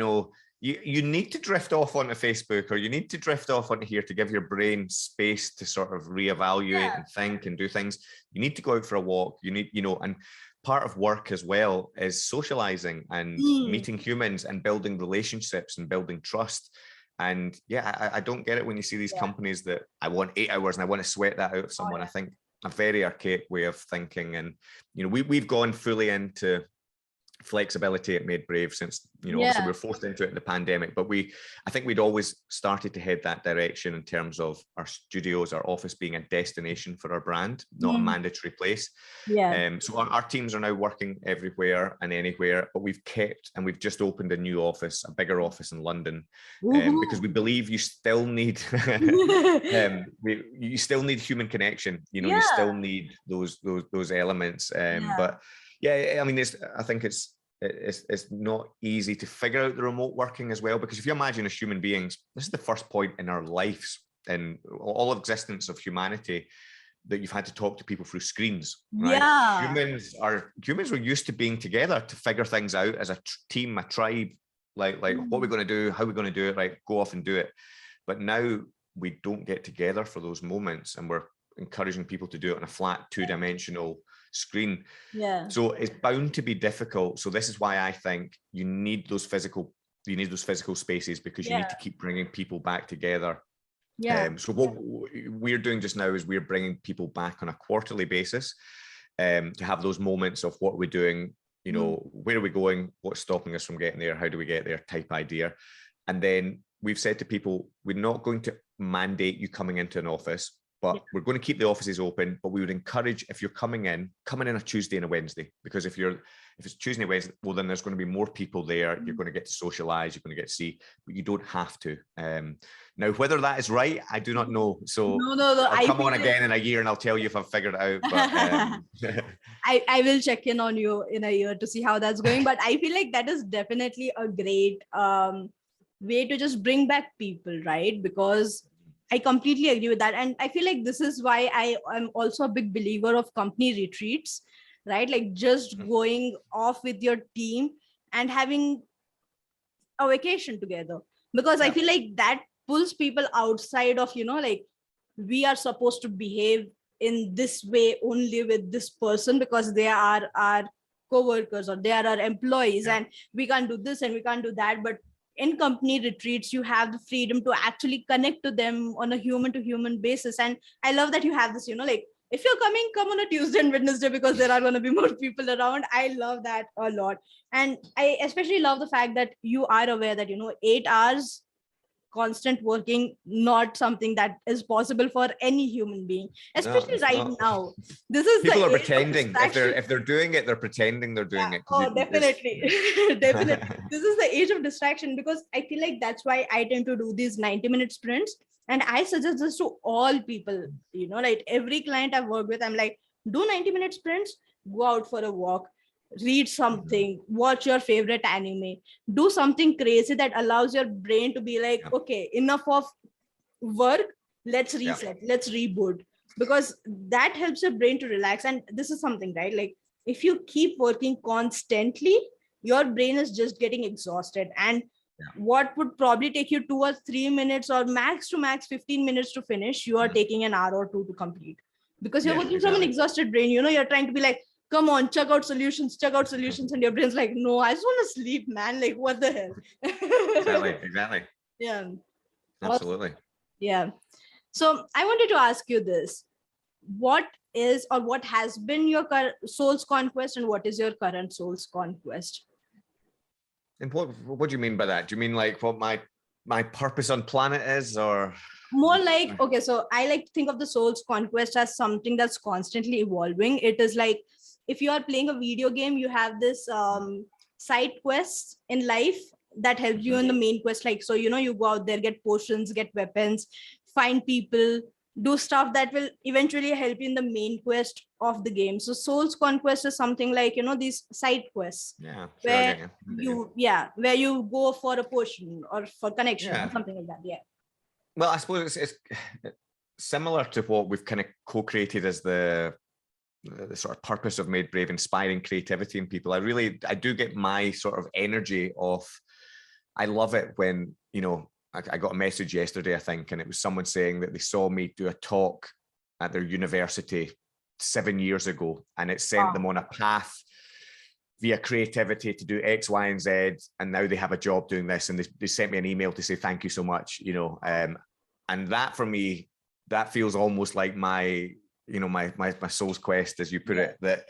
need to drift off onto Facebook, or you need to drift off onto here to give your brain space to sort of reevaluate and think and do things. You need to go out for a walk. You need, and part of work as well is socializing and meeting humans and building relationships and building trust. And yeah, I don't get it when you see these companies that I want 8 hours and I want to sweat that out of someone. I think a very archaic way of thinking. And, we've gone fully into flexibility at Made Brave since obviously we were forced into it in the pandemic, but I think we'd always started to head that direction in terms of our studios, our office being a destination for our brand, not a mandatory place. So our teams are now working everywhere and anywhere, but we've just opened a new office, a bigger office in London, because we believe you still need you still need human connection. You still need those elements. But yeah, I mean, I think it's not easy to figure out the remote working as well, because if you imagine as human beings, this is the first point in our lives and all existence of humanity that you've had to talk to people through screens, right? Humans were used to being together to figure things out as a team, a tribe, like what we're going to do, how we're going to do it, right? Go off and do it. But now we don't get together for those moments, and we're encouraging people to do it on a flat 2-dimensional screen. So it's bound to be difficult. So this is why I think you need those physical spaces, because you need to keep bringing people back together. Yeah. So what we're doing just now is we're bringing people back on a quarterly basis to have those moments of what we're doing, you know, where are we going, what's stopping us from getting there, how do we get there type idea. And then we've said to people, we're not going to mandate you coming into an office, but we're going to keep the offices open. But we would encourage, if you're coming in a Tuesday and a Wednesday, because if it's Tuesday and Wednesday, well, then there's going to be more people there. You're going to get to socialize, you're going to get to see, but you don't have to. Now, whether that is right, I do not know. So no, I'll come on again in a year and I'll tell you if I've figured it out. But, I will check in on you in a year to see how that's going. But I feel like that is definitely a great way to just bring back people, right? Because I completely agree with that. And I feel like this is why I am also a big believer of company retreats, right? Like just going off with your team and having a vacation together. Because I feel like that pulls people outside of, you know, like we are supposed to behave in this way only with this person because they are our co-workers or they are our employees, and we can't do this and we can't do that. But in company retreats, you have the freedom to actually connect to them on a human to human basis. And I love that you have this, you know, like if you're coming, come on a Tuesday and Wednesday because there are going to be more people around. I love that a lot. And I especially love the fact that you are aware that, you know, 8 hours constant working, not something that is possible for any human being, especially now. This is people the are age of pretending. distraction. If they're doing it, they're pretending they're doing it. Oh, definitely. Definitely. This is the age of distraction, because I feel like that's why I tend to do these 90-minute sprints. And I suggest this to all people, you know, like every client I've worked with, I'm like, do 90-minute sprints, go out for a walk, read something, watch your favorite anime, do something crazy that allows your brain to be like, okay, enough of work, let's reset, let's reboot, because that helps your brain to relax. And this is something, right? Like if you keep working constantly, your brain is just getting exhausted. And what would probably take you 2 or 3 minutes or max to max 15 minutes to finish, you are taking an hour or two to complete, because you're working from an exhausted brain. You know, you're trying to be like, come on, check out solutions. And your brain's like, no, I just want to sleep, man. Like, what the hell? Exactly. Yeah. Absolutely. Yeah. So I wanted to ask you this. What is, or what has been your soul's conquest, and what is your current soul's conquest? And what do you mean by that? Do you mean like what my purpose on planet is, or more like, okay, so I like to think of the soul's conquest as something that's constantly evolving. It is like if you are playing a video game, you have this side quests in life that helps you in the main quest. Like, so, you know, you go out there, get potions, get weapons, find people, do stuff that will eventually help you in the main quest of the game. So soul's conquest is something like, you know, these side quests where where you go for a potion or for connection or something like that. Well, I suppose it's similar to what we've kind of co-created as the sort of purpose of Made Brave, inspiring creativity in people. I do get my sort of energy off. I love it when, you know, I got a message yesterday, I think, and it was someone saying that they saw me do a talk at their university 7 years ago, and it sent them on a path via creativity to do X, Y, and Z. And now they have a job doing this, and they sent me an email to say, thank you so much, you know. And that for me, that feels almost like my soul's quest, as you put it, that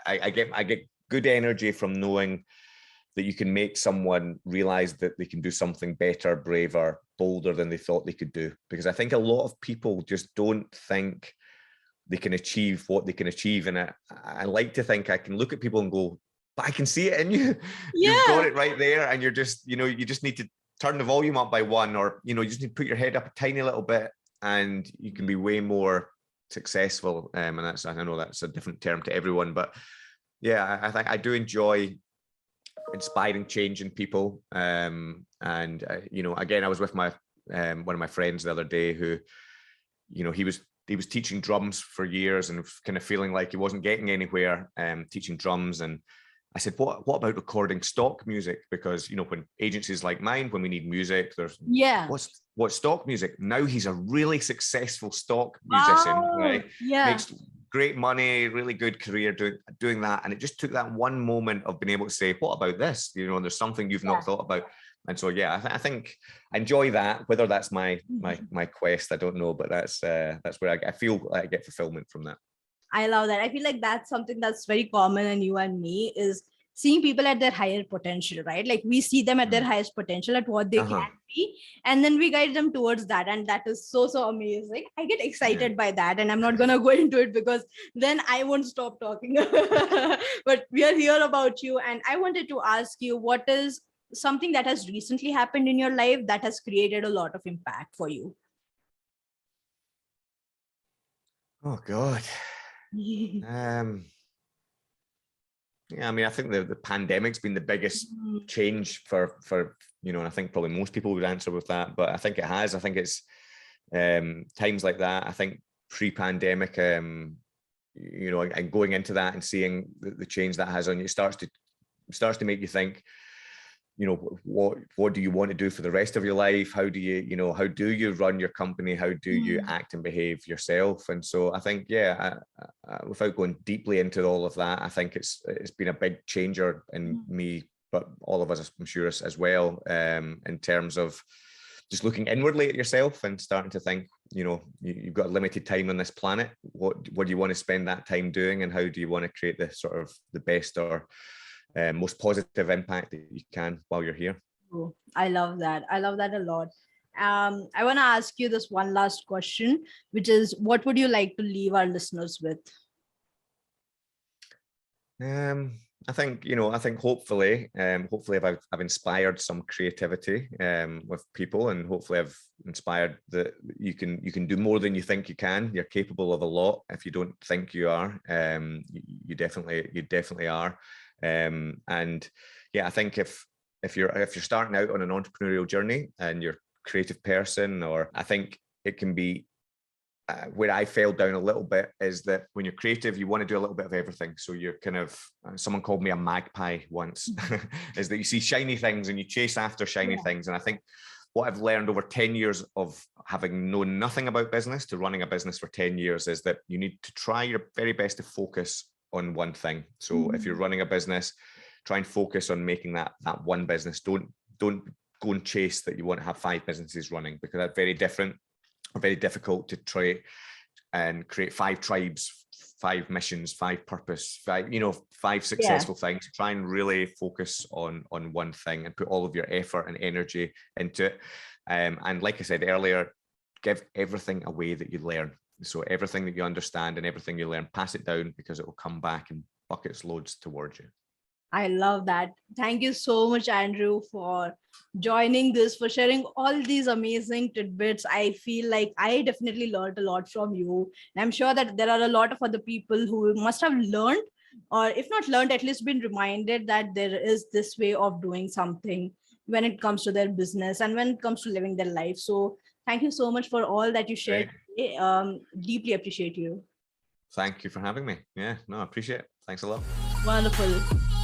I get good energy from knowing that you can make someone realize that they can do something better, braver, bolder than they thought they could do. Because I think a lot of people just don't think they can achieve what they can achieve. And I like to think I can look at people and go, but I can see it in you. You've got it right there. And you're just, you know, you just need to turn the volume up by 1, or, you know, you just need to put your head up a tiny little bit, and you can be way more successful. And that's, I know that's a different term to everyone, but yeah, I think I do enjoy inspiring change in people. You know, again, I was with my one of my friends the other day who, you know, he was teaching drums for years and kind of feeling like he wasn't getting anywhere teaching drums. And I said, what about recording stock music? Because, you know, when agencies like mine, when we need music, there's what's stock music? Now he's a really successful stock musician, right? Makes great money, really good career doing that. And it just took that one moment of being able to say, what about this? You know, there's something you've not thought about. And so, yeah, I think I enjoy that. Whether that's my quest, I don't know, but that's where I feel like I get fulfillment from that. I love that. I feel like that's something that's very common in you and me, is seeing people at their higher potential, right? Like we see them at their highest potential, at what they can be, and then we guide them towards that. And that is so amazing. I get excited by that, and I'm not going to go into it because then I won't stop talking. But we are here about you. And I wanted to ask you, what is something that has recently happened in your life that has created a lot of impact for you? Oh, God. Yeah, I mean, I think the pandemic's been the biggest change for you know, and I think probably most people would answer with that, but I think it has. I think it's times like that. I think pre-pandemic, you know, and going into that and seeing the change that has on you starts to make you think, you know, what do you want to do for the rest of your life? How do you run your company? How do you act and behave yourself? And so I think, yeah, without going deeply into all of that, I think it's been a big changer in me, but all of us, I'm sure, as well, in terms of just looking inwardly at yourself and starting to think, you know, you've got a limited time on this planet. What do you want to spend that time doing, and how do you want to create the sort of the best or most positive impact that you can while you're here? Oh, I love that. I love that a lot. I want to ask you this one last question, which is, what would you like to leave our listeners with? I think, you know, hopefully I've inspired some creativity with people, and hopefully I've inspired that you can do more than you think you can. You're capable of a lot if you don't think you are. You definitely are. And yeah, I think if you're starting out on an entrepreneurial journey and you're a creative person, or I think it can be where I fell down a little bit is that when you're creative, you want to do a little bit of everything. So you're kind of, someone called me a magpie once, is that you see shiny things and you chase after shiny things. And I think what I've learned over 10 years of having known nothing about business to running a business for 10 years is that you need to try your very best to focus on one thing. So if you're running a business, try and focus on making that one business. Don't go and chase that you want to have 5 businesses running, because that's very different, or very difficult to try and create 5 tribes, 5 missions, 5 purpose, 5 successful things. Try and really focus on one thing and put all of your effort and energy into it. And like I said earlier, give everything away that you learn. So everything that you understand and everything you learn, pass it down, because it will come back in buckets loads towards you. I love that. Thank you so much, Andrew, for joining this, for sharing all these amazing tidbits. I feel like I definitely learned a lot from you. And I'm sure that there are a lot of other people who must have learned, or if not learned, at least been reminded that there is this way of doing something when it comes to their business and when it comes to living their life. So thank you so much for all that you shared today. Deeply appreciate you. Thank you for having me. Yeah, no, I appreciate it. Thanks a lot. Wonderful.